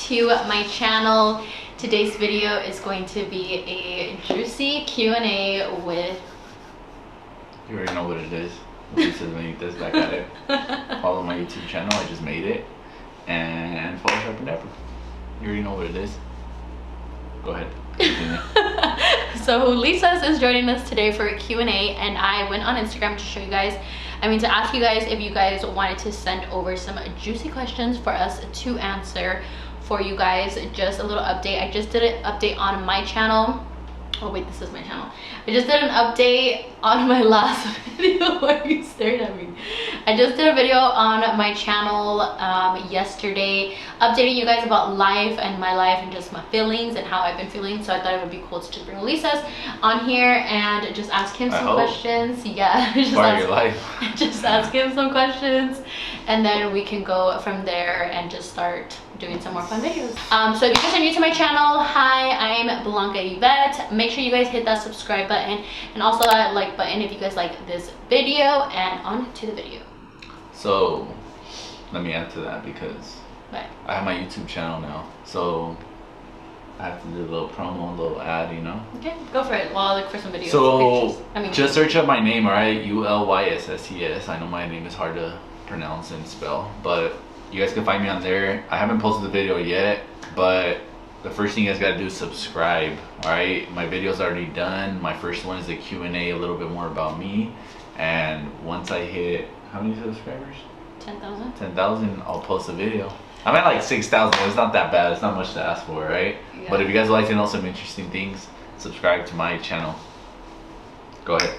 to my channel. Today's video is going to be a juicy Q&A with... You already know what it is. Lisa's Evettexo back at it. Follow my YouTube channel, I just made it. And follow Sharp and Dapper. You already know what it is. Go ahead. So Lisa's is joining us today for a Q&A, and I went on Instagram to show you guys, to ask you guys if you guys wanted to send over some juicy questions for us to answer for you guys. Just a little update. I just did an update on my channel. Oh wait, this is my channel. I just did an update on my last video. Why are you staring at me? I just did a video on my channel yesterday, updating you guys about life and my life and just my feelings and how I've been feeling. So I thought it would be cool to just bring Lisa's on here and just ask him some questions. Yeah, just ask him some questions, and then we can go from there and just start doing some more fun videos. So if you guys are new to my channel, hi, I'm Blanca Yvette. Make sure you guys hit that subscribe button and also that like button if you guys like this video, and on to the video. So let me add to that because I have my YouTube channel now, so I have to do a little promo, a little ad, you know? Okay, go for it while I look for some videos. So just search up my name, alright? ULYSSES. I know my name is hard to pronounce and spell, but you guys can find me on there. I haven't posted the video yet, but the first thing you guys gotta do is subscribe. All right, my video's already done. My first one is a Q&A, a little bit more about me. And once I hit, how many subscribers? 10,000. 10,000, I'll post a video. I'm at like 6,000. It's not that bad. It's not much to ask for, right? Yeah. But if you guys would like to know some interesting things, subscribe to my channel. Go ahead.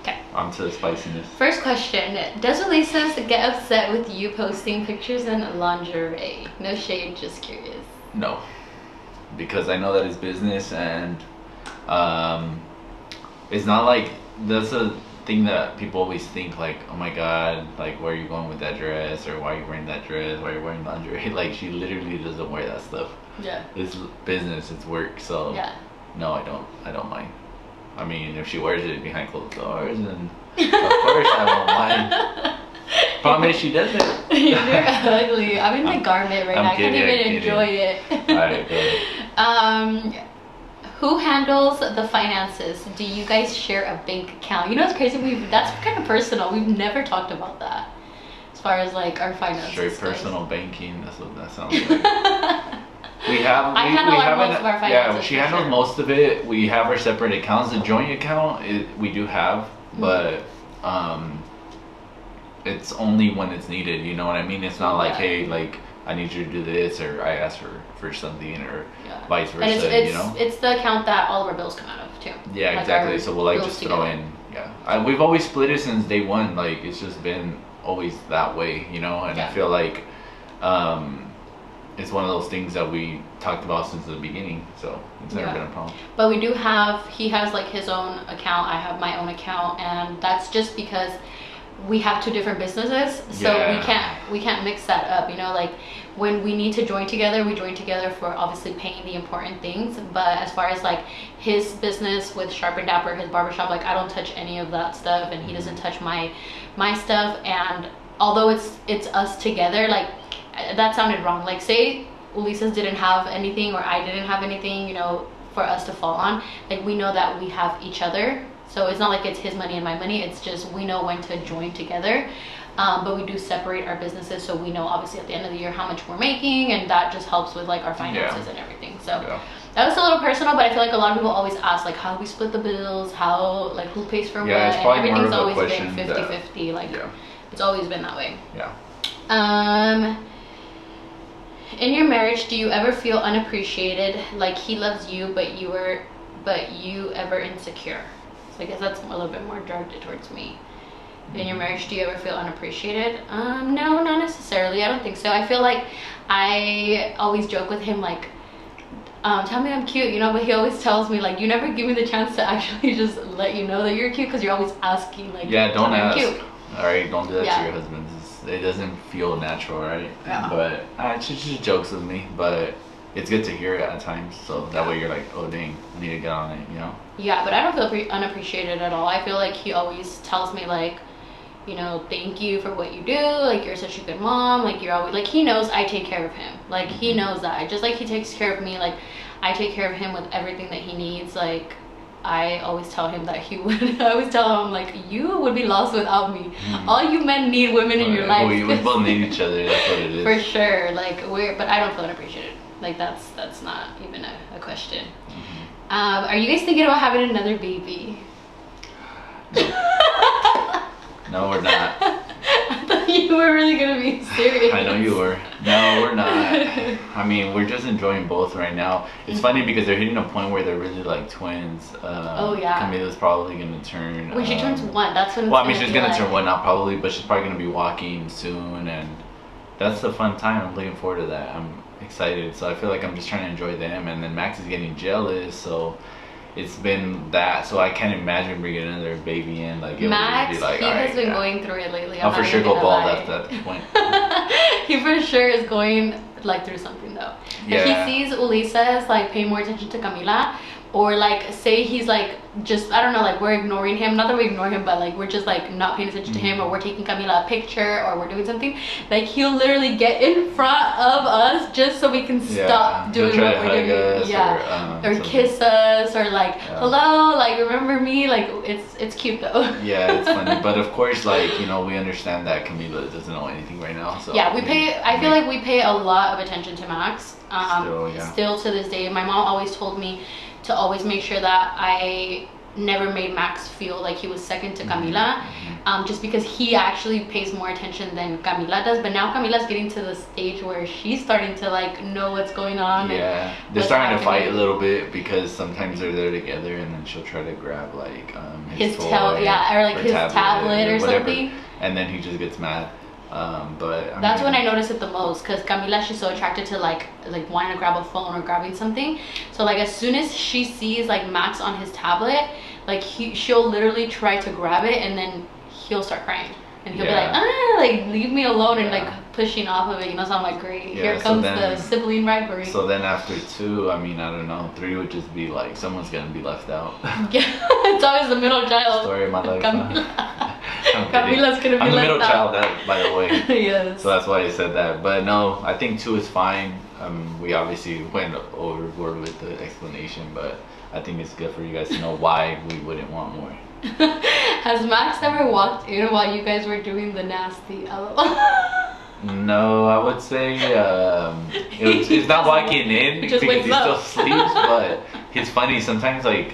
Okay. On to the spiciness. First question: does Lisa's get upset with you posting pictures in lingerie? No shade, just curious. No, because I know that it's business, and it's not like that's a thing that people always think like, oh my god, like where are you going with that dress, or why are you wearing that dress, why are you wearing lingerie? Like she literally doesn't wear that stuff. Yeah. It's business, it's work, so yeah. No, I don't mind. I mean, if she wears it behind closed doors, then of course I won't mind. Problem is she doesn't. You're ugly. I'm in my garment right now. I can't even enjoy it. Alright, go ahead. Who handles the finances? Do you guys share a bank account? You know what's crazy? That's kind of personal. We've never talked about that. As far as like our finances. Straight personal banking. That's what that sounds like. I handle most of our finances. Yeah, she handles most of it. We have our separate accounts. The joint account we do have, but it's only when it's needed. You know what I mean? It's not like, hey, like I need you to do this, or I ask for something, or vice versa. And you know, it's the account that all of our bills come out of too. Yeah, like exactly. So we'll like just throw in. Yeah, we've always split it since day one. Like it's just been always that way, you know. And I feel like it's one of those things that we talked about since the beginning, so it's never been a problem. But we do he has like his own account, I have my own account, and that's just because we have two different businesses, so we can't mix that up, you know. Like when we need to join together, we join together for obviously paying the important things, but as far as like his business with Sharp and Dapper, his barbershop, like I don't touch any of that stuff, and he doesn't touch my stuff. And although it's us together, like that sounded wrong. Like say Lisa's didn't have anything, or I didn't have anything, you know, for us to fall on. Like we know that we have each other, so it's not like it's his money and my money. It's just we know when to join together, but we do separate our businesses, so we know obviously at the end of the year how much we're making, and that just helps with like our finances and everything. So that was a little personal, but I feel like a lot of people always ask like how we split the bills, how like who pays for what, and everything's always been 50-50. Like it's always been that way. In your marriage, do you ever feel unappreciated, like he loves you but you ever insecure? So I guess that's a little bit more directed towards me. In your marriage, do you ever feel unappreciated? No, not necessarily. I don't think so. I feel like I always joke with him like, tell me I'm cute, you know, but he always tells me like, you never give me the chance to actually just let you know that you're cute, because you're always asking like, don't ask. I'm cute. All right, don't do that to your husband. It doesn't feel natural, right? But she just jokes with me, but it's good to hear it at times, so that way you're like, oh dang, I need to get on it, you know? Yeah, but I don't feel unappreciated at all. I feel like he always tells me like, you know, thank you for what you do. Like, you're such a good mom. Like, you're always, like, he knows I take care of him. Like, he knows that. Just like he takes care of me, like, I take care of him with everything that he needs. Like, I always tell him that he would. I always tell him, like, you would be lost without me. All you men need women in your life. We both need each other. That's what it is. For sure. Like, but I don't feel unappreciated. Like, that's not even a question. Are you guys thinking about having another baby? No, we're not. I thought you were really gonna be serious. I know you were. No, we're not. I mean, we're just enjoying both right now. It's funny because they're hitting a point where they're really like twins. Oh yeah. Camila's probably gonna turn. When she turns 1, that's when. Well, I mean, she's gonna turn 1 now probably, but she's probably gonna be walking soon, and that's the fun time. I'm looking forward to that. I'm excited. So I feel like I'm just trying to enjoy them, and then Max is getting jealous, so. It's been that, so I can't imagine bringing another baby in. Like, Max, be like, he has been going through it lately. I'll for sure go bald after that point. He for sure is going like through something though. Yeah. If he sees Ulises like pay more attention to Camila, or like say he's like just, I don't know, like we're ignoring him, not that we ignore him, but like we're just like not paying attention to him, or we're taking Camila a picture, or we're doing something, like he'll literally get in front of us just so we can stop doing what we're doing. Or kiss us, or like hello, like remember me. Like it's cute though. Yeah, it's funny, but of course, like, you know, we understand that Camila doesn't know anything right now, so yeah, I feel like we pay a lot of attention to Max. Still to this day. My mom always told me to always make sure that I never made Max feel like he was second to Camila, just because he actually pays more attention than Camila does. But now Camila's getting to the stage where she's starting to like know what's going on. Yeah, they're starting to fight a little bit because sometimes they're there together, and then she'll try to grab like his toy, or like his tablet or something, and then he just gets mad. But that's when I notice it the most, because Camila, she's so attracted to like wanting to grab a phone or grabbing something. So like as soon as she sees like Max on his tablet, like she'll literally try to grab it, and then he'll start crying, and he'll be like leave me alone, and like pushing off of it, you know. So I'm like, great, here comes the sibling rivalry. So then after 2, I mean, I don't know, 3 would just be like someone's gonna be left out. Yeah, it's always the middle child. Story of my life. Camila's gonna be I'm the left middle out. child, by the way. Yes. So that's why I said that. But no, I think 2 is fine. We obviously went overboard with the explanation, but I think it's good for you guys to know why we wouldn't want more. Has Max ever walked in while you guys were doing the nasty? No, I would say it's not walking in because he still sleeps, but it's funny sometimes, like,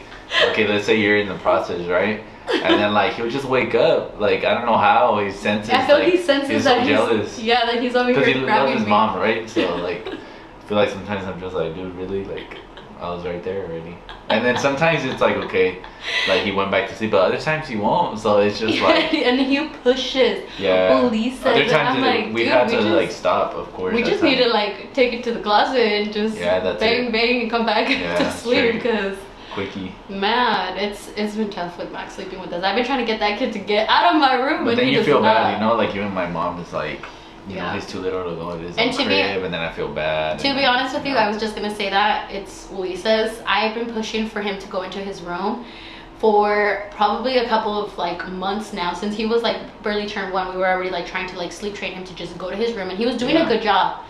okay, let's say you're in the process, right? And then like he'll just wake up, like I don't know how he senses. I feel like, he senses he's that so jealous. Yeah, that he's over here because he grabbing loves his me. mom, right? So like, I feel like sometimes I'm just like, dude, really? Like, I was right there already. And then sometimes it's like, okay, like he went back to sleep, but other times he won't. So it's just like, and he pushes. Yeah. Lisa. Other times like, we had to like stop, of course. We just need to like take it to the closet and just bang bang and come back to sleep, because. Quickie. Man, it's been tough with Max sleeping with us. I've been trying to get that kid to get out of my room, but then he you feel bad, not. you know. Like even my mom is like, you know, he's too little to go in his own crib, and then I feel bad. To be honest with you, I was just gonna say that it's Lisa's. I've been pushing for him to go into his room for probably a couple of like months now. Since he was like barely turned 1, we were already like trying to like sleep train him to just go to his room, and he was doing a good job.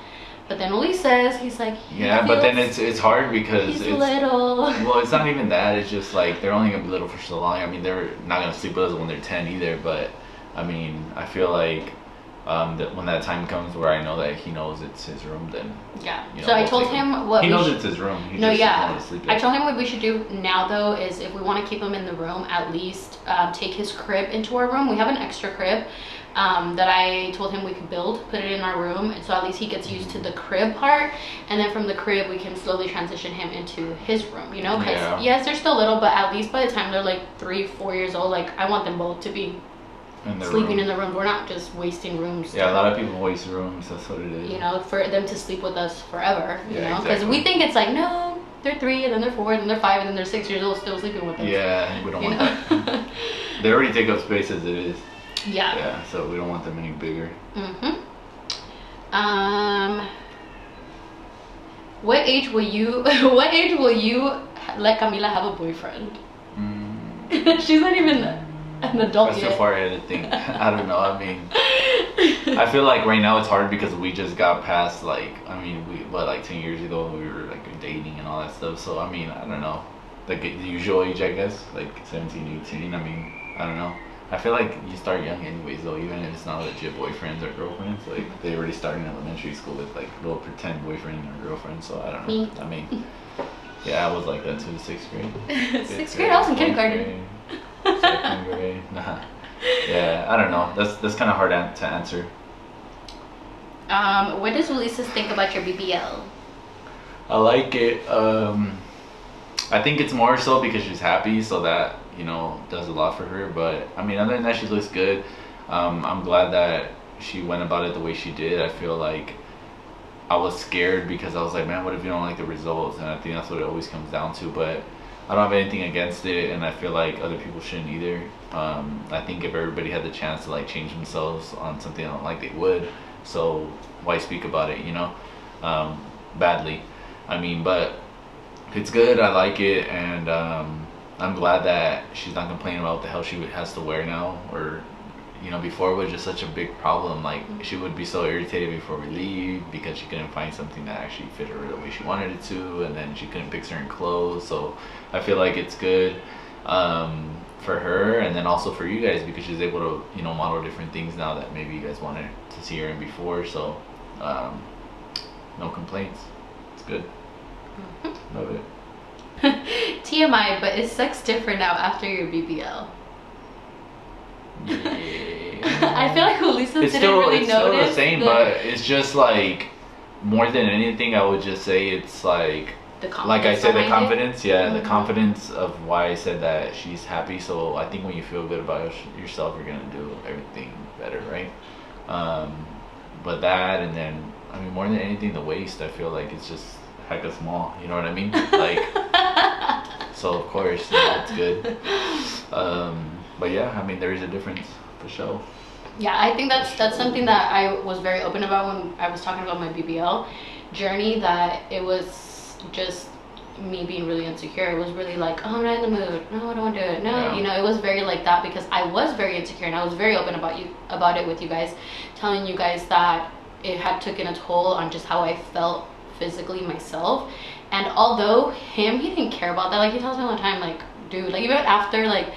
But then Elise says, he's like, but then it's hard because he's little. Well, it's not even that. It's just like they're only gonna be little for so long. I mean, they're not gonna sleep with us when they're 10 either. But I mean, I feel like that when that time comes where I know that he knows it's his room, then you know, so I told him what he knows it's his room. He just sleep I told him what we should do now though is if we want to keep him in the room, at least take his crib into our room. We have an extra crib. That I told him we could build, put it in our room, and so at least he gets used to the crib part, and then from the crib we can slowly transition him into his room, you know, because yes, they're still little, but at least by the time they're like 3-4 years old, like I want them both to be sleeping in the room. We're not just wasting rooms. A lot of people waste rooms. That's what it is, you know, for them to sleep with us forever, you know, because we think it's like, no, they're 3 and then they're 4 and then they're 5 and then they're 6 years old still sleeping with us. We don't want that. They already take up space as it is. Yeah, so we don't want them any bigger. What age will you let Camila have a boyfriend? She's not even an adult That's yet. too far ahead to think. I don't know. I mean, I feel like right now it's hard because we just got past like, I mean, like 10 years ago we were like dating and all that stuff. So I mean, I don't know, like the usual age, I guess, like 17, 18. I mean, I don't know. I feel like you start young anyways though, even if it's not legit boyfriends or girlfriends. Like they already start in elementary school with like little pretend boyfriend or girlfriend. So I don't know. I mean, yeah, I was like that too. 6th grade. Sixth grade, I was in kindergarten. Second grade. Nah. Yeah, I don't know. That's kind of hard to answer. What does Ulises think about your BBL? I like it. I think it's more so because she's happy, so that, you know, does a lot for her. But I mean, other than that, she looks good. I'm glad that she went about it the way she did. I feel like I was scared because I was like, man, what if you don't like the results? And I think that's what it always comes down to. But I don't have anything against it, and I feel like other people shouldn't either. I think if everybody had the chance to like change themselves on something I don't like, they would. So why speak about it, you know, badly? I mean, but it's good. I like it, and I'm glad that she's not complaining about what the hell she has to wear now. Or, you know, before it was just such a big problem. Like she would be so irritated before we leave because she couldn't find something that actually fit her the way she wanted it to, and then she couldn't pick certain clothes. So I feel like it's good for her, and then also for you guys, because she's able to, you know, model different things now that maybe you guys wanted to see her in before. So no complaints. It's good. Love it. TMI, but is sex different now after your BBL? Yeah. I feel like Ulises It's didn't still really it's still notice the same, but it's just like more than anything, I would just say it's like like I said, the confidence. Yeah, the confidence of why I said that she's happy. So I think when you feel good about yourself, you're gonna do everything better, right? But that, and then I mean, more than anything, the waist. I feel like it's just hecka small. You know what I mean? Like, so of course, you know, it's good. But yeah, I mean, there is a difference for sure. Yeah, I think that's something that I was very open about when I was talking about my BBL journey, that it was just me being really insecure. It was really like, oh, I'm not in the mood. No, I don't want to do it. No, yeah. You know, it was very like that because I was very insecure, and I was very open about it with you guys, telling you guys that it had taken a toll on just how I felt physically myself. And although he didn't care about that, like he tells me all the time, like, dude, like even after like,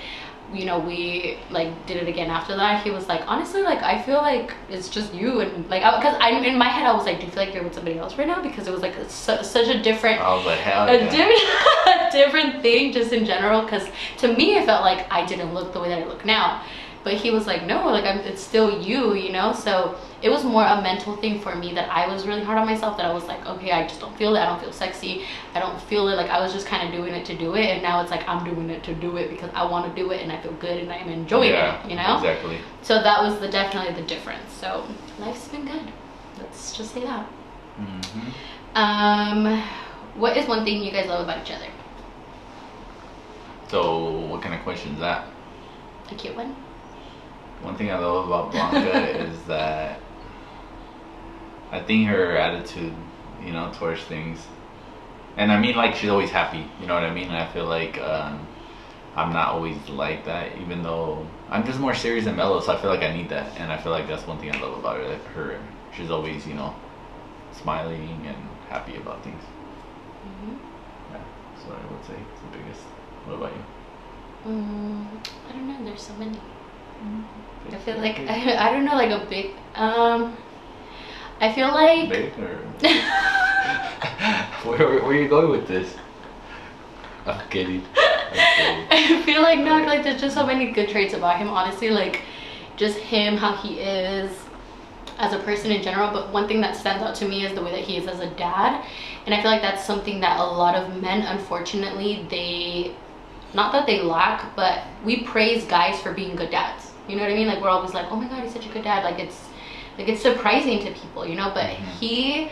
you know, we like did it again after that, he was like, honestly, like I feel like it's just you, and like because I in my head I was like, do you feel like you're with somebody else right now? Because it was like such a different, I was like, hell yeah. a different thing just in general. Because to me it felt like I didn't look the way that I look now, but he was like, no, like it's still you, you know. So it was more a mental thing for me, that I was really hard on myself, that I was like, okay, I just don't feel it. I don't feel sexy. I don't feel it. Like I was just kind of doing it to do it, and now it's like I'm doing it to do it because I want to do it and I feel good and I'm enjoying it, you know? Exactly. So that was definitely the difference. So life's been good. Let's just say that. What is one thing you guys love about each other? So what kind of question is that? A cute one. One thing I love about Blanca is that I think her attitude, you know, towards things, and I mean, like, she's always happy, you know what I mean? And I feel like I'm not always like that, even though I'm just more serious and mellow, so I feel like I need that. And I feel like that's one thing I love about her, like her, she's always, you know, smiling and happy about things. Yeah, so I would say it's the biggest. What about you? I don't know, there's so many. I feel like I don't know, like a big I feel like big, or where are you going with this? I'm kidding. I feel like no, I feel like there's just so many good traits about him, honestly, like just him, how he is as a person in general. But one thing that stands out to me is the way that he is as a dad, and I feel like that's something that a lot of men, unfortunately, they, not that they lack, but we praise guys for being good dads. You know what I mean? Like we're always like, oh my god, he's such a good dad. Like it's surprising to people, you know. But he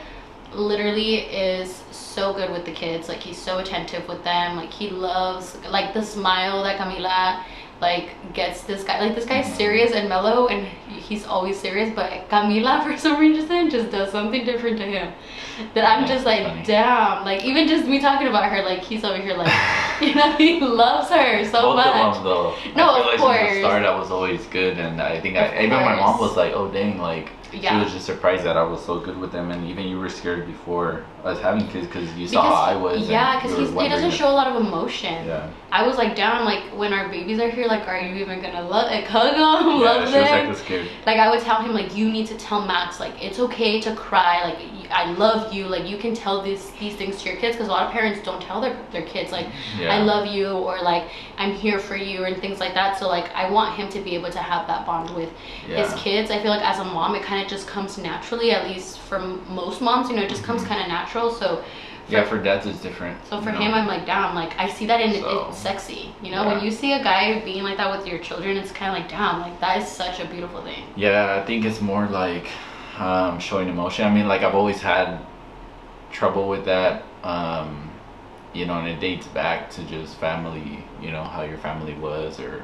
literally is so good with the kids. Like he's so attentive with them. Like he loves, like the smile that Camila like gets this guy, like this guy's serious and mellow and he's always serious, but Camila for some reason just does something different to him that I'm just like funny. Damn, like even just me talking about her, like he's over here like you know, he loves her so both much. Both of them though. No, I feel of like course. Since the start I was always good, and I think even my mom was like, oh dang, like she was just surprised that I was so good with them, and even you were scared before us having kids because you saw how I was. Yeah, because he doesn't show a lot of emotion. Yeah. I was like, damn, like when our babies are here, like are you even gonna hug them, love them? She was like scared. Like I would tell him like you need to tell Max like it's okay to cry, like I love you, like you can tell these things to your kids, because a lot of parents don't tell their kids like I love you or like I'm here for you and things like that. So like I want him to be able to have that bond with his kids. I feel like as a mom it kind of just comes naturally, at least for most moms, you know, it just comes kind of natural. So for dads it's different. So for him, I'm like, damn, like I see that in it's sexy, you know. When you see a guy being like that with your children, it's kind of like, damn, like that is such a beautiful thing. Yeah, I think it's more like showing emotion. I mean, like I've always had trouble with that, you know, and it dates back to just family, you know, how your family was, or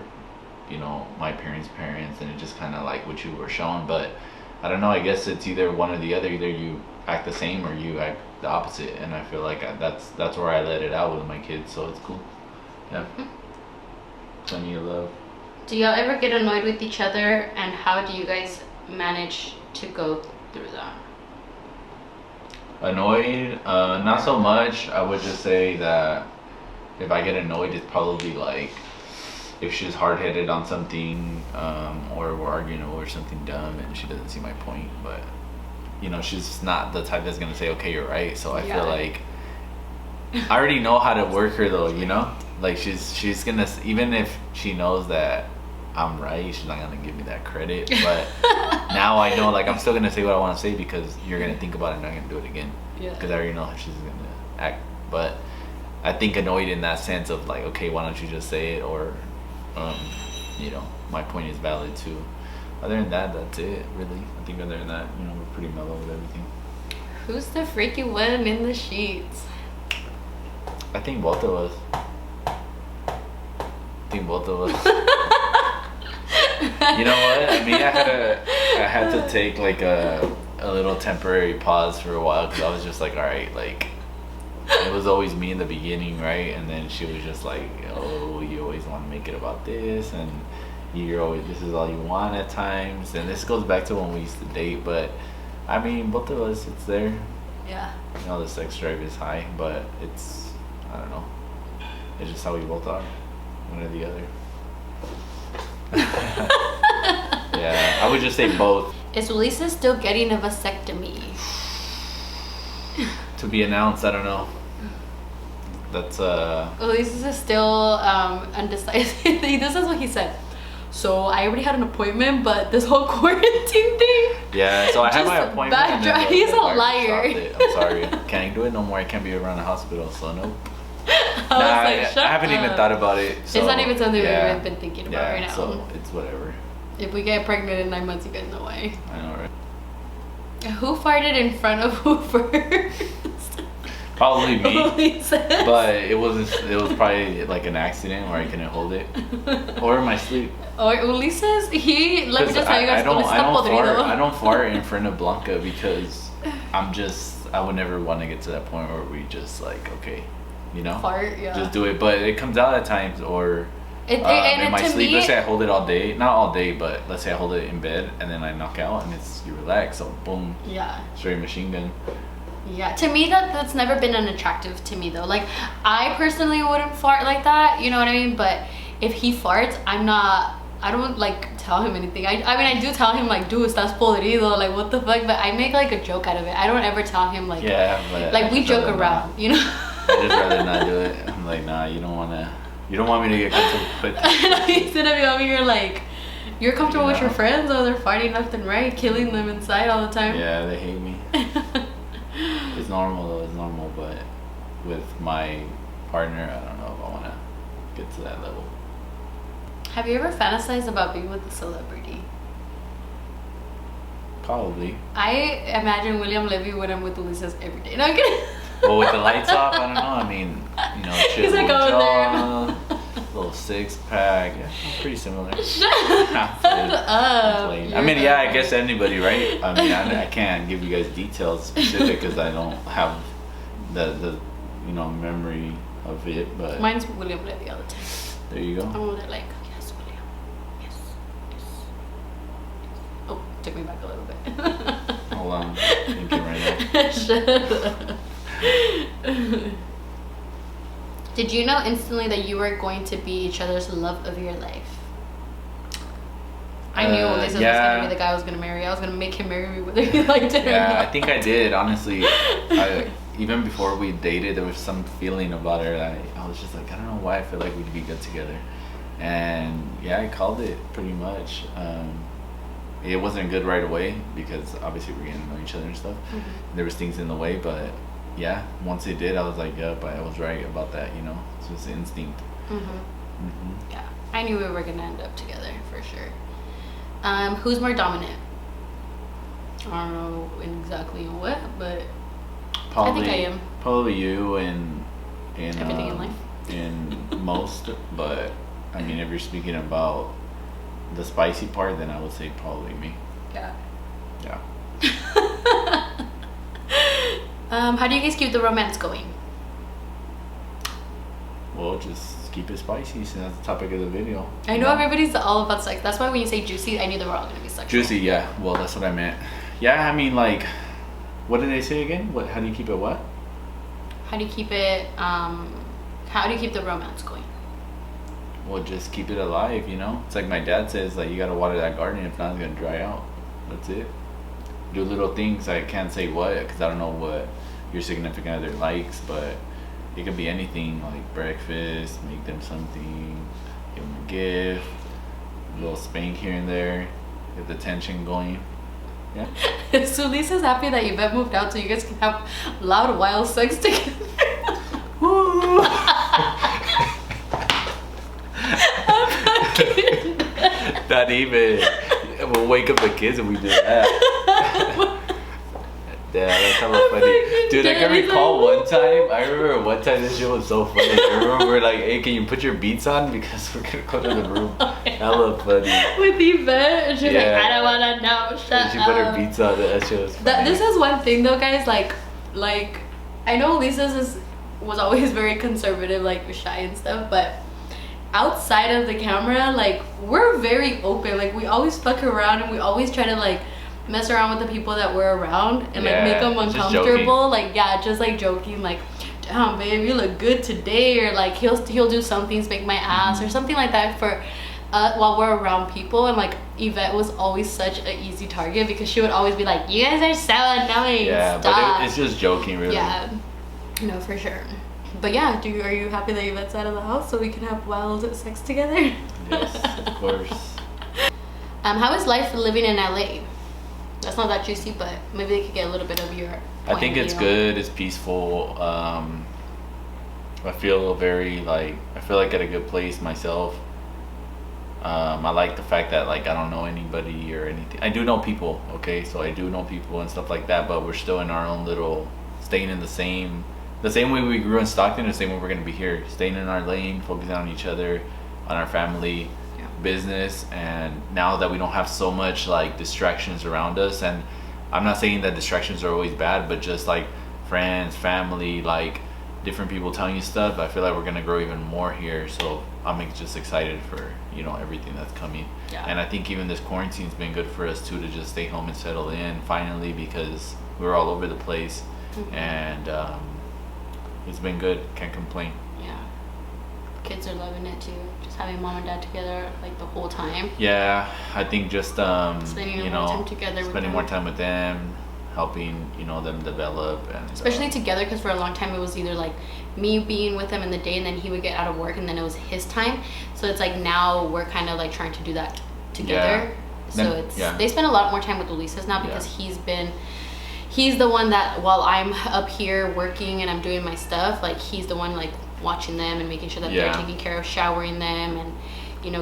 you know, my parents' and it just kind of like what you were shown. But I don't know, I guess it's either one or the other. Either you act the same or you act the opposite, and I feel like that's where I let it out with my kids, so it's cool. Yeah. Plenty of love. Do y'all ever get annoyed with each other, and how do you guys manage to go through that? Annoyed? Not so much. I would just say that if I get annoyed, it's probably like if she's hard-headed on something, or we're arguing over something dumb and she doesn't see my point. But you know, she's not the type that's gonna say, okay, you're right. So I feel like I already know how to work her though, you know, like she's gonna, even if she knows that I'm right, she's not gonna give me that credit. But now I know, like I'm still gonna say what I want to say because you're gonna think about it and I'm gonna do it again, because I already know how she's gonna act. But I think annoyed in that sense of like, okay, why don't you just say it, or you know, my point is valid too. Other than that, that's it, really. I think other than that, you know, we're pretty mellow with everything. Who's the freaky one in the sheets? I think both of us. You know what? I mean, I had to take like a little temporary pause for a while, because I was just like, all right, like it was always me in the beginning, right? And then she was just like, oh, you always want to make it about this, and this is all you want at times. And this goes back to when we used to date, but I mean, both of us, it's there. Yeah. You know, the sex drive is high, but it's, I don't know, it's just how we both are, one or the other. Yeah, I would just say both. Is Lisa still getting a vasectomy? To be announced, I don't know. That's Ulysses is still undecided. This is what he said. So I already had an appointment, but this whole quarantine thing. Yeah, so I had my appointment. He's a liar. I'm sorry, can't do it no more. I can't be around the hospital, so nope. I haven't even thought about it. So, it's not even something we've even been thinking about right now. So it's whatever. If we get pregnant in 9 months, you guys know why. I know, right? Who farted in front of who first? Probably me, but it was probably like an accident where I couldn't hold it, or in my sleep. Or Ulises, let me just tell you guys, I don't fart in front of Blanca because I would never want to get to that point where we just like, okay, you know, fart, yeah, just do it. But it comes out at times, or in my sleep. Me, let's say I hold it all day, not all day, but let's say I hold it in bed and then I knock out and you relax, so boom, yeah, straight machine gun. Yeah, to me that's never been unattractive to me though. Like I personally wouldn't fart like that, you know what I mean? But if he farts, I don't like tell him anything. I mean I do tell him like, dude, estás podrido, like what the fuck, but I make like a joke out of it. I don't ever tell him like, but like we joke around, you know. I just rather not do it. I'm like, nah, you don't want me to get comfortable. Instead of over here like, you're comfortable with your friends, or they're farting left and right, killing them inside all the time. Yeah, they hate me. It's normal though, it's normal, but with my partner, I don't know if I want to get to that level. Have you ever fantasized about being with a celebrity? Probably. I imagine William Levy when I'm with Ulises every day. No, I'm kidding. Well, with the lights off, I don't know. I mean, you know, chill. He's like over there. little 6-pack. Yeah, pretty similar. Shut up. I mean, yeah, I guess anybody, right? I mean, I can't give you guys details specific because I don't have the memory of it. But mine's William Levy all the time. There you go. I'm over there like, yes, William. Yes. Oh, took me back a little bit. Hold on, thinking right now. Shut up. Did you know instantly that you were going to be each other's love of your life? I knew this was going to be the guy I was going to marry. I was going to make him marry me whether he liked it or not. Yeah, I think I did, honestly. Even before we dated, there was some feeling about her that I was just like, I don't know why I feel like we'd be good together. And yeah, I called it pretty much. It wasn't good right away because obviously we're getting to know each other and stuff. Mm-hmm. There was things in the way, but yeah, once it did, I was like, yep, I was right about that, It's just instinct. Yeah, I knew we were gonna end up together for sure. Who's more dominant? I don't know exactly what, but probably, I think I am. Probably you in everything in life. In most, but I mean, if you're speaking about the spicy part, then I would say probably me. Yeah. Yeah. How do you guys keep the romance going? Well, just keep it spicy since that's the topic of the video. I know everybody's all about sex. That's why when you say juicy, I knew they were all going to be sexual. Juicy, yeah. Well, that's what I meant. Yeah, I mean, like, what did they say again? How do you keep it what? How do you keep it, how do you keep the romance going? Well, just keep it alive, It's like my dad says, like, you got to water that garden. If not, it's going to dry out. That's it. Do little things. I can't say what because I don't know what your significant other likes, but it could be anything, like breakfast, make them something, give them a gift, a little spank here and there, get the tension going. Yeah. So Lisa's happy that Yvette moved out so you guys can have loud, wild sex together. Woo! Not even. We'll wake up the kids and we do that. Yeah, that's hella funny. Dude, I can recall one time. I remember one time this shit was so funny. I remember we're like, hey, can you put your beats on? Because we're going to go to the room. Hella funny. With Yvette. And she's like, I don't want to know. Shut up. She put her beats on. That shit was funny. This is one thing though, guys. Like I know Lisa's was always very conservative, like shy and stuff. But outside of the camera, like, we're very open. Like, we always fuck around and we always try to, like, mess around with the people that we're around and like make them uncomfortable. Like, yeah, just like joking, like, damn babe, you look good today, or like he'll do some things, make my ass or something like that for while we're around people. And like Yvette was always such an easy target because she would always be like, you guys are so annoying. Yeah, stop. But it's just joking, really. Yeah, no, for sure. But yeah, are you happy that Yvette's out of the house so we can have wild sex together? Yes, of course. How is life living in LA? That's not that juicy, but maybe they could get a little bit of your I think it's good. It's peaceful. I feel like at a good place myself. I like the fact that like I don't know anybody or anything. I do know people, okay? So I do know people and stuff like that, but we're still in our own little, staying in the same way we grew in Stockton, the same way we're gonna be here. Staying in our lane, focusing on each other, on our family, business. And now that we don't have so much like distractions around us, and I'm not saying that distractions are always bad, but just like friends, family, like different people telling you stuff, I feel like we're gonna grow even more here. So I'm just excited for everything that's coming. And I think even this quarantine's been good for us too, to just stay home and settle in finally, because we were all over the place. And it's been good, can't complain. Yeah, kids are loving it too, just having mom and dad together like the whole time. Yeah, I think just spending more time together, spending more time with them, helping them develop, and especially together, because for a long time it was either like me being with him in the day and then he would get out of work and then it was his time. So it's like now we're kind of like trying to do that together. So they spend a lot more time with Ulises now because he's the one that while I'm up here working and I'm doing my stuff, like he's the one like watching them and making sure that they're taken care of, showering them, and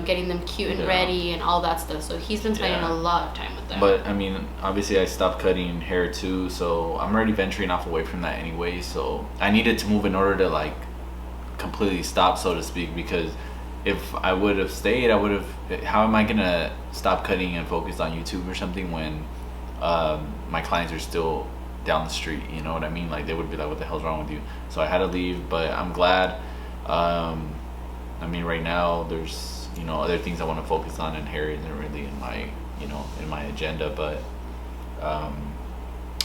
getting them cute and ready and all that stuff. So he's been spending a lot of time with them. But I mean, obviously I stopped cutting hair too, so I'm already venturing off away from that anyway. So I needed to move in order to like completely stop, so to speak, because if I would have stayed, I would have. How am I gonna stop cutting and focus on YouTube or something when my clients are still down the street? You know what I mean? Like they would be like, "What the hell's wrong with you?" So I had to leave, but I'm glad. I mean, right now there's other things I want to focus on, and hair isn't really in my in my agenda, but.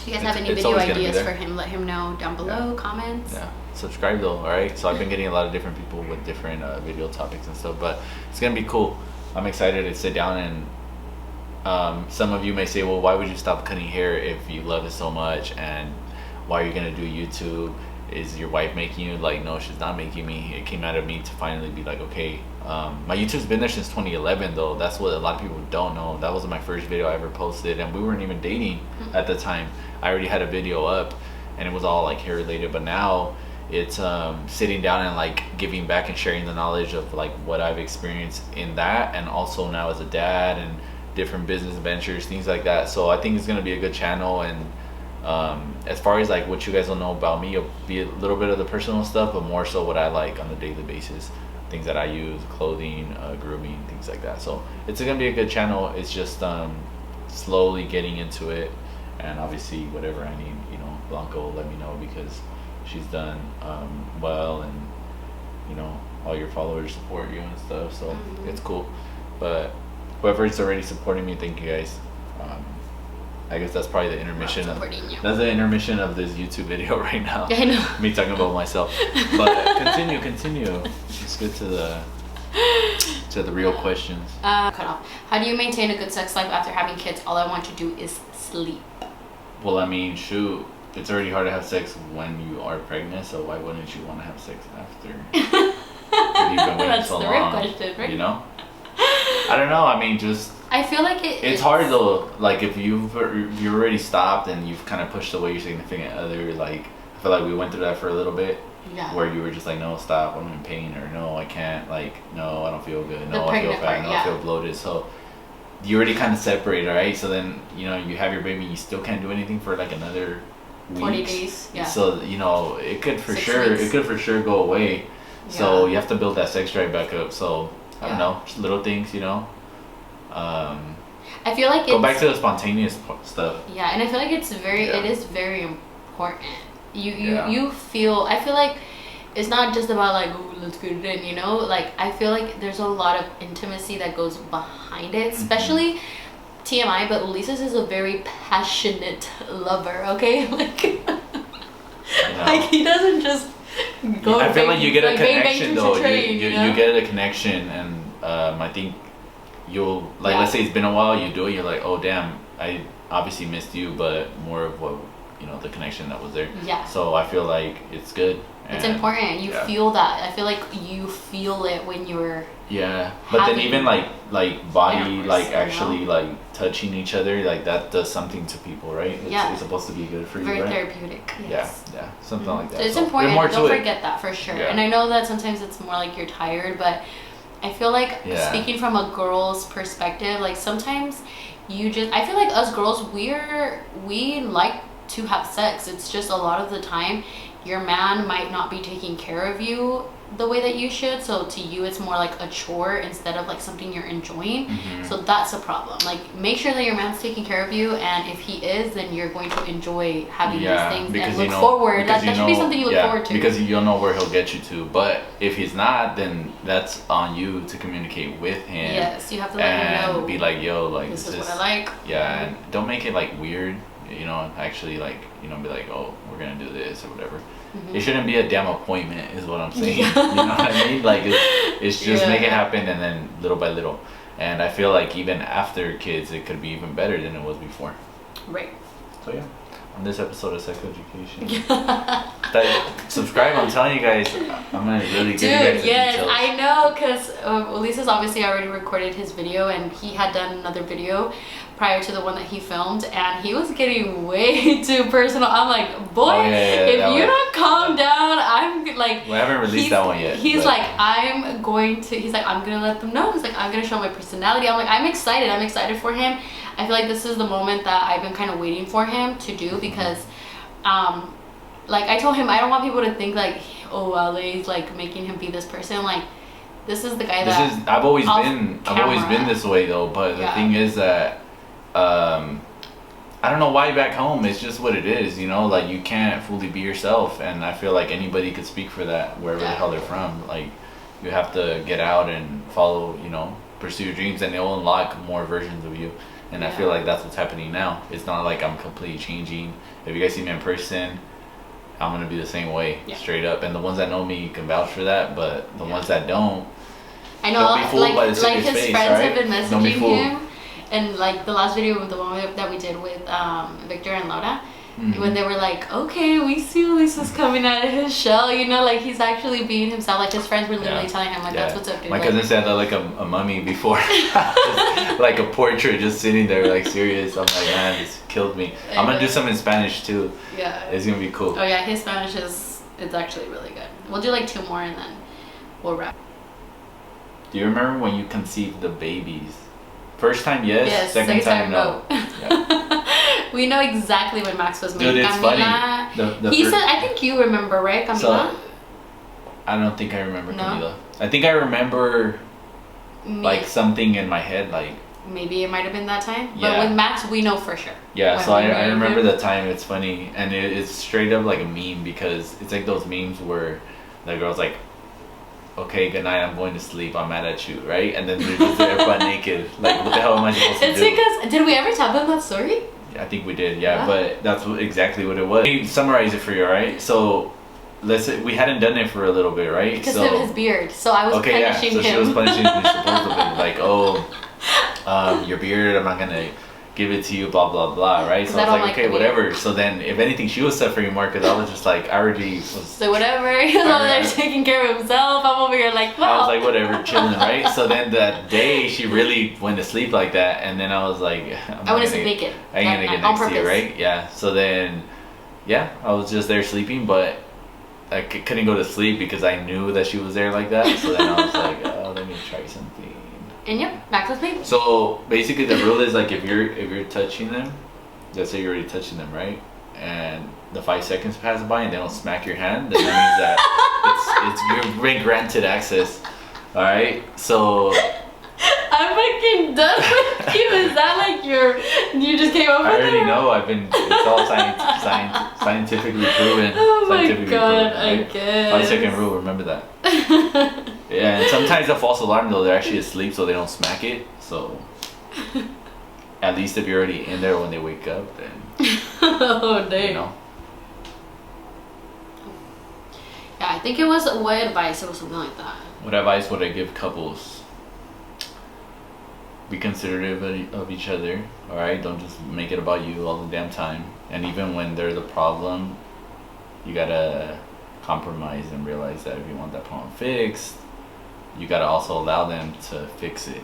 You guys have any video ideas for him? Let him know down below. Comments. Yeah. Subscribe though. All right. So I've been getting a lot of different people with different video topics and stuff, but it's gonna be cool. I'm excited to sit down and some of you may say, well, why would you stop cutting hair if you love it so much, and why are you gonna do YouTube? Is your wife making you? Like, no, she's not making me. It came out of me to finally be like, okay. My YouTube's been there since 2011 though. That's what a lot of people don't know. That was my first video I ever posted, and we weren't even dating at the time. I already had a video up and it was all like hair related, but now it's sitting down and like giving back and sharing the knowledge of like what I've experienced in that, and also now as a dad and different business ventures, things like that. So I think it's gonna be a good channel, and as far as like what you guys will know about me, it'll be a little bit of the personal stuff, but more so what I like on a daily basis, things that I use, clothing, grooming, things like that. So it's gonna be a good channel. It's just slowly getting into it, and obviously whatever I need, Blanco will let me know, because she's done well, and all your followers support you and stuff, so it's cool. But whoever's already supporting me, thank you guys. I guess that's probably the intermission that's the intermission of this YouTube video right now. I know. Me talking about myself. But continue. Let's get to the real questions. Cut off. How do you maintain a good sex life after having kids? All I want to do is sleep. Well, I mean, shoot, it's already hard to have sex when you are pregnant, so why wouldn't you want to have sex after? You've been waiting That's so the long, real question, right? I don't know. I mean, just. I feel like it's hard though. Like if you already stopped and you've kind of pushed away your significant other, like I feel like we went through that for a little bit. Yeah. Where you were just like, no, stop, I'm in pain, or no, I can't, like, no, I don't feel good, no, I feel fat, no, I feel bloated. So you already kind of separated, right? So then you have your baby, you still can't do anything for like another week. 40 days. Yeah. So it could for 6 sure, weeks. it could for sure go away. Yeah. So you have to build that sex drive back up. So I don't know, just little things, I feel like go back to the spontaneous stuff. Yeah, and I feel like it is very important. You feel, I feel like it's not just about like, oh, let's get it in, like I feel like there's a lot of intimacy that goes behind it, especially TMI, but Ulises is a very passionate lover, okay? Like he doesn't just go. I feel like you get a connection though. You get a connection, and I think you'll let's say it's been a while, you do it, you're like, oh damn, I obviously missed you, but more of what the connection that was there. Yeah. So I feel like it's good. It's important. You feel that. I feel like you feel it when you're. Yeah, but then even like body, like actually like touching each other, like that does something to people, right? It's supposed to be good for you, right? Very therapeutic. Yes. Yeah, something like that. It's important. Don't forget that for sure. Yeah. And I know that sometimes it's more like you're tired, but I feel like speaking from a girl's perspective, like sometimes I feel like us girls, we like to have sex. It's just a lot of the time your man might not be taking care of you the way that you should, so to you it's more like a chore instead of like something you're enjoying. So that's a problem. Like make sure that your man's taking care of you, and if he is, then you're going to enjoy having these things and look forward. That should be something you look forward to, because you'll know where he'll get you to. But if he's not, then that's on you to communicate with him. Yes, you have to let him know, be like, yo, like this is what I like. And don't make it like weird, actually like be like, oh, we're gonna do this or whatever. It shouldn't be a damn appointment, is what I'm saying. You know what I mean? Like it's just make it happen, and then little by little. And I feel like even after kids, it could be even better than it was before. Right. So yeah, on this episode of Sex Education, subscribe. I'm telling you guys, I'm gonna really give you guys the details. I know, because Ulises obviously already recorded his video, and he had done another video prior to the one that he filmed, and he was getting way too personal. I'm like, boy, if you don't calm down, I'm like, we haven't released that one yet. He's like, I'm gonna let them know. He's like, I'm gonna show my personality. I'm like, I'm excited for him. I feel like this is the moment that I've been kind of waiting for him to do, because like I told him, I don't want people to think like, oh, Ale's like making him be this person. Like, This is the guy that I've always been this way though, but the thing is that I don't know why back home. It's just what it is, you know. Like you can't fully be yourself, and I feel like anybody could speak for that wherever the hell they're from. Like you have to get out and follow, you know, pursue your dreams, and they'll unlock more versions of you. And I feel like that's what's happening now. It's not like I'm completely changing. If you guys see me in person, I'm gonna be the same way, straight up. And the ones that know me can vouch for that, but the ones that don't, I know, don't be fooled by the like his face, friends right? have been messaging him. And like the last video with the one that we did with Victor and Laura, when they were like, okay, we see Lisa's coming out of his shell, you know, like he's actually being himself. Like his friends were literally telling him, like, that's what's up, dude. My cousin said that like a mummy before, just, like a portrait just sitting there, like serious. I'm like, man, this killed me. I'm gonna do some in Spanish too. Yeah, it's gonna be cool. Oh yeah, his Spanish it's actually really good. We'll do like 2 more and then we'll wrap. Do you remember when you conceived the babies? First time, yes. Second time, no. Yeah. We know exactly when Max was made. Dude, it's Camila, funny. He said, I think you remember, right, Camila? So, I don't think I remember Camila. I think I remember like something in my head, like maybe it might have been that time. But with Max, we know for sure. Yeah, so I remember the time. It's funny, and it's straight up like a meme because it's like those memes where the girl's like, okay, good night, I'm going to sleep, I'm mad at you, right? And then they're just there butt naked. Like, what the hell am I supposed to do? It's because, did we ever tell them that story? Yeah, I think we did, but that's exactly what it was. Let me summarize it for you, alright? So, let's say we hadn't done it for a little bit, right? Because of his beard, so I was punishing him. So she was punishing me supposedly, like, your beard, I'm not gonna give it to you, blah blah blah, right? So I was like, okay, whatever. So then, if anything, she was suffering more because I was just like, I already was. So whatever, he was over there taking care of himself. I'm over here like, well. I was like, whatever, chilling, right? So then that day, she really went to sleep like that, and then I was like, I want to sleep naked. I ain't gonna get next to you, right? Yeah. So then, I was just there sleeping, but I couldn't go to sleep because I knew that she was there like that. So then I was like, oh, let me try something. And Max was baby. So basically, the rule is like if you're touching them, let's say you're already touching them, right? And the 5 seconds pass by and they don't smack your hand, then that means that you're being granted access. All right. So I'm fucking done with you. Is that like you just came up with it? I already know. It's all scientifically proven. Oh my god! I guess 5 second rule. Remember that. Yeah, and sometimes a false alarm though, they're actually asleep so they don't smack it. So at least if you're already in there when they wake up, then oh dang. You know. Yeah, I think it was what advice? It was something like that. What advice would I give couples? Be considerate of each other, alright? Don't just make it about you all the damn time. And even when they're the problem, you gotta compromise and realize that if you want that problem fixed, you gotta also allow them to fix it.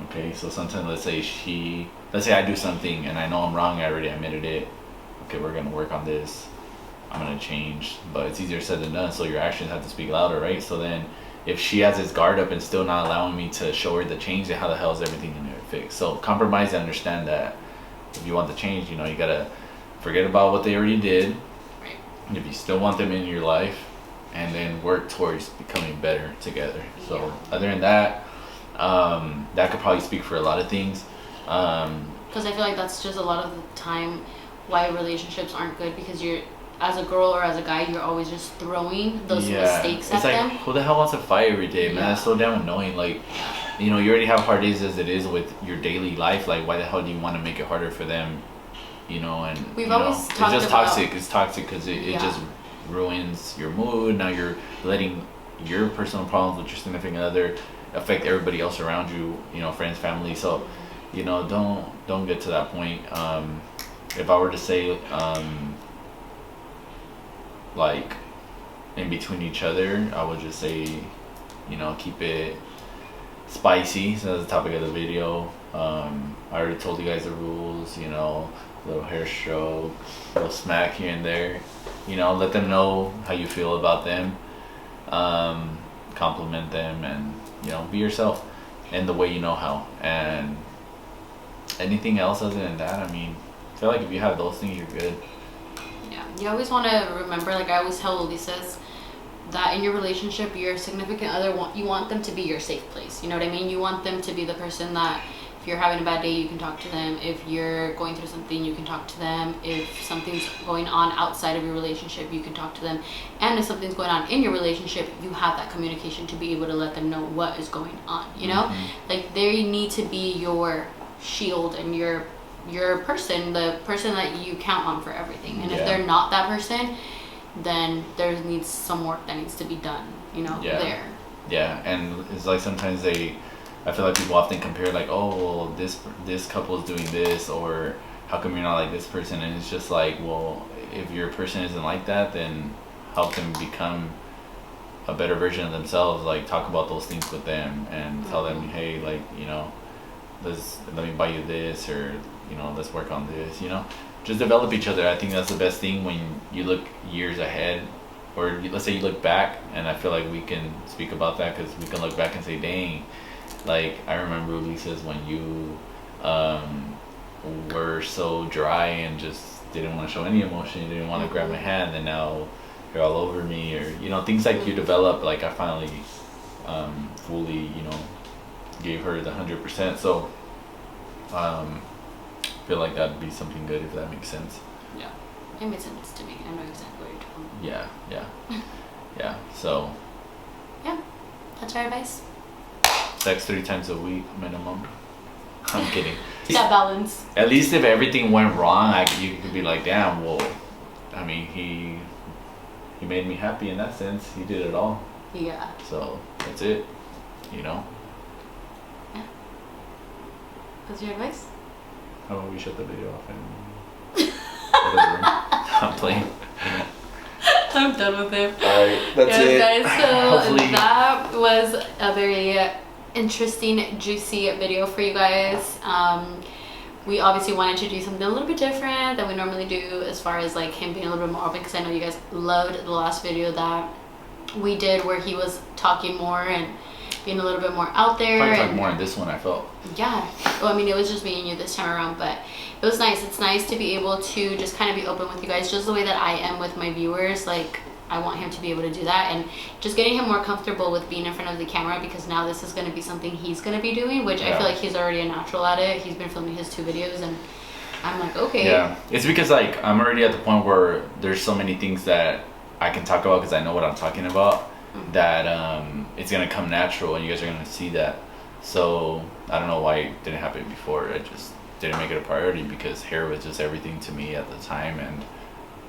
Okay, so sometimes let's say I do something and I know I'm wrong, I already admitted it. Okay, we're gonna work on this. I'm gonna change, but it's easier said than done. So your actions have to speak louder, right? So then, if she has his guard up and still not allowing me to show her the change, then how the hell is everything gonna get fixed? So compromise and understand that if you want the change, you know, you gotta forget about what they already did. And if you still want them in your life, and then work towards becoming better together. So other than that, that could probably speak for a lot of things. Because I feel like that's just a lot of the time why relationships aren't good, because you're, as a girl or as a guy, you're always just throwing those mistakes at them. Who the hell wants to fight every day, man? That's so damn annoying. Like, you know, you already have hard days as it is with your daily life. Like, why the hell do you want to make it harder for them? You know, and we've always talked about, it's just toxic. It's toxic because it just ruins your mood. Now you're letting your personal problems with your significant other affect everybody else around you, you know, friends, family. So, you know, don't get to that point. If I were to say, like, in between each other, I would just say, you know, keep it spicy. So that's the topic of the video. I already told you guys the rules, you know, little hair stroke, little smack here and there. You know, let them know how you feel about them. Compliment them, and, you know, be yourself in the way you know how. And anything else other than that, I mean, I feel like if you have those things, you're good. Yeah, you always want to remember, like I always tell Ulises, that in your relationship, your significant other, you want them to be your safe place. You know what I mean? You want them to be the person that if you're having a bad day, you can talk to them. If you're going through something, you can talk to them. If something's going on outside of your relationship, you can talk to them. And if something's going on in your relationship, you have that communication to be able to let them know what is going on, you know? Like, they need to be your shield and your person, the person that you count on for everything. And if they're not that person, then there needs some work that needs to be done, you know, there. Yeah, and it's like sometimes I feel like people often compare like, oh, well, this couple is doing this, or how come you're not like this person? And it's just like, well, if your person isn't like that, then help them become a better version of themselves. Like, talk about those things with them and tell them, hey, like, you know, let me buy you this, or, you know, let's work on this, you know, just develop each other. I think that's the best thing when you look years ahead, or let's say you look back, and I feel like we can speak about that because we can look back and say, dang, like, I remember Lisa's when you were so dry and just didn't want to show any emotion, you didn't want to grab my hand, and now you're all over me, or, you know, things like you develop. Like, I finally fully, you know, gave her the 100%. So feel like that'd be something good, if that makes sense. Yeah, it makes sense to me. I know exactly what you're talking about. Yeah. So yeah, that's our advice. Sex 3 times a week minimum. I'm kidding. That balance. At least if everything went wrong, you could be like, damn, well, I mean, he made me happy in that sense. He did it all. Yeah. So that's it, you know. Yeah. What's your advice? How about we shut the video off and go to the room? I'm playing. I'm done with it. Alright, that's it. Guys, so that was a very interesting, juicy video for you guys. We obviously wanted to do something a little bit different than we normally do, as far as like him being a little bit more open, because I know you guys loved the last video that we did where he was talking more and being a little bit more out there. Probably talk more in this one, I felt. Yeah. Well, I mean, it was just me and you this time around, but it was nice. It's nice to be able to just kind of be open with you guys, just the way that I am with my viewers. Like, I want him to be able to do that, and just getting him more comfortable with being in front of the camera, because now this is going to be something he's going to be doing, which I feel like he's already a natural at it. He's been filming his 2 videos, and I'm like, okay. Yeah. It's because, like, I'm already at the point where there's so many things that I can talk about because I know what I'm talking about, that it's going to come natural, and you guys are going to see that. So I don't know why it didn't happen before. I just didn't make it a priority because hair was just everything to me at the time, and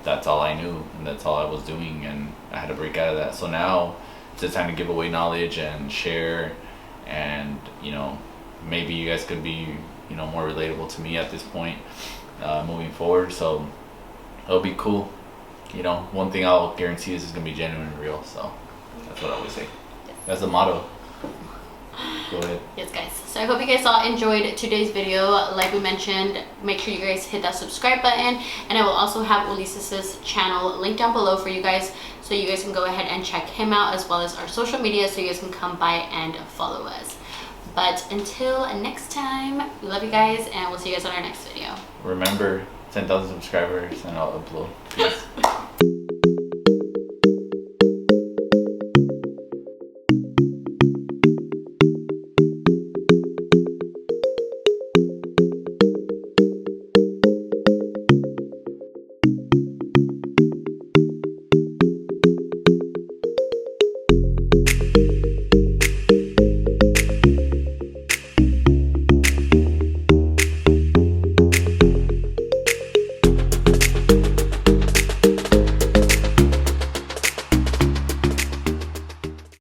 that's all I knew, and that's all I was doing, and I had to break out of that. So now it's just time to give away knowledge and share, and, you know, maybe you guys could be, you know, more relatable to me at this point moving forward. So it'll be cool. You know, one thing I'll guarantee is it's gonna be genuine and real. So that's what I always say. That's the motto. Go ahead. Yes, guys. So I hope you guys all enjoyed today's video. Like we mentioned, make sure you guys hit that subscribe button, and I will also have Ulises' channel linked down below for you guys, so you guys can go ahead and check him out, as well as our social media, so you guys can come by and follow us. But until next time, we love you guys, and we'll see you guys on our next video. Remember, 10,000 subscribers and I'll upload. Peace.